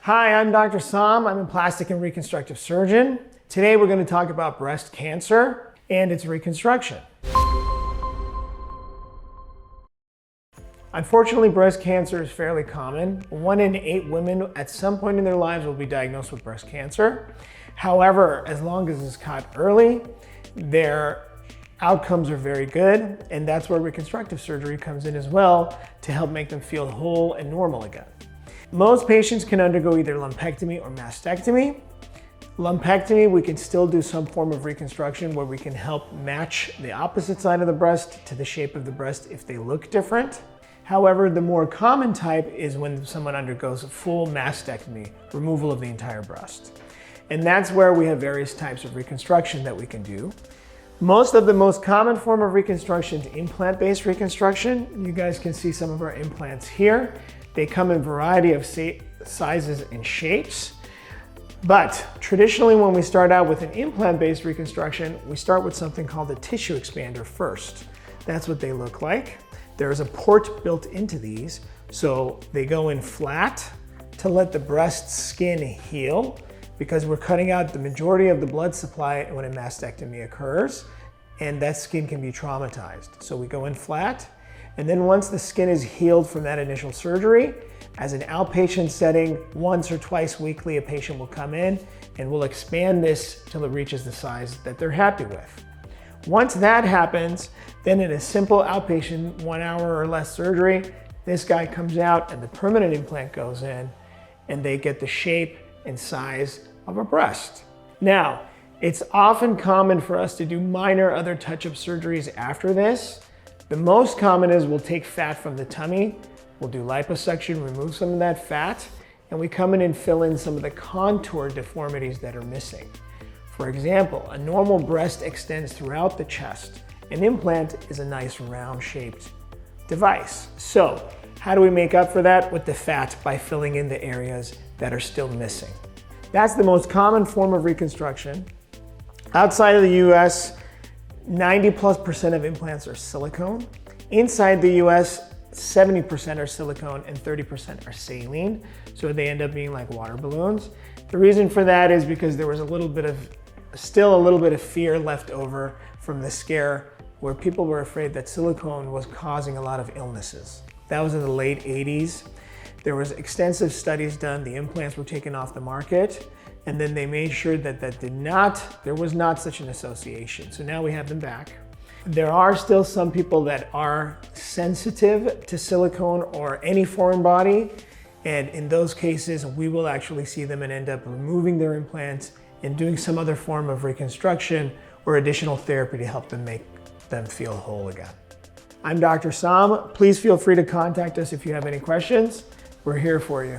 Hi, I'm Dr. Som. I'm a plastic and reconstructive surgeon. Today we're going to talk about breast cancer and its reconstruction. Unfortunately, breast cancer is fairly common. 1 in 8 women at some point in their lives will be diagnosed with breast cancer. However, as long as it's caught early, their outcomes are very good, and that's where reconstructive surgery comes in as well to help make them feel whole and normal again. Most patients can undergo either lumpectomy or mastectomy. Lumpectomy, we can still do some form of reconstruction where we can help match the opposite side of the breast to the shape of the breast if they look different. However, the more common type is when someone undergoes a full mastectomy, removal of the entire breast. And that's where we have various types of reconstruction that we can do. The most common form of reconstruction is implant-based reconstruction. You guys can see some of our implants here. They come in a variety of sizes and shapes. But traditionally, when we start out with an implant-based reconstruction, we start with something called a tissue expander first. That's what they look like. There is a port built into these, so they go in flat to let the breast skin heal, because we're cutting out the majority of the blood supply when a mastectomy occurs, and that skin can be traumatized. So we go in flat, and then once the skin is healed from that initial surgery, as an outpatient setting, once or twice weekly, a patient will come in and we'll expand this till it reaches the size that they're happy with. Once that happens, then in a simple outpatient 1 hour or less surgery, this guy comes out and the permanent implant goes in and they get the shape and size of a breast. Now, it's often common for us to do minor other touch-up surgeries after this. The most common is we'll take fat from the tummy, we'll do liposuction, remove some of that fat, and we come in and fill in some of the contour deformities that are missing. For example, a normal breast extends throughout the chest. An implant is a nice round-shaped device. So, how do we make up for that? With the fat, by filling in the areas that are still missing. That's the most common form of reconstruction. Outside of the US, 90+% of implants are silicone. Inside the US, 70% are silicone and 30% are saline. So they end up being like water balloons. The reason for that is because there was still a little bit of fear left over from the scare where people were afraid that silicone was causing a lot of illnesses. That was in the late 80s. There was extensive studies done, the implants were taken off the market, and then they made sure that there was not such an association. So now we have them back. There are still some people that are sensitive to silicone or any foreign body, and in those cases, we will actually see them and end up removing their implants and doing some other form of reconstruction or additional therapy to help them make them feel whole again. I'm Dr. Som. Please feel free to contact us if you have any questions. We're here for you.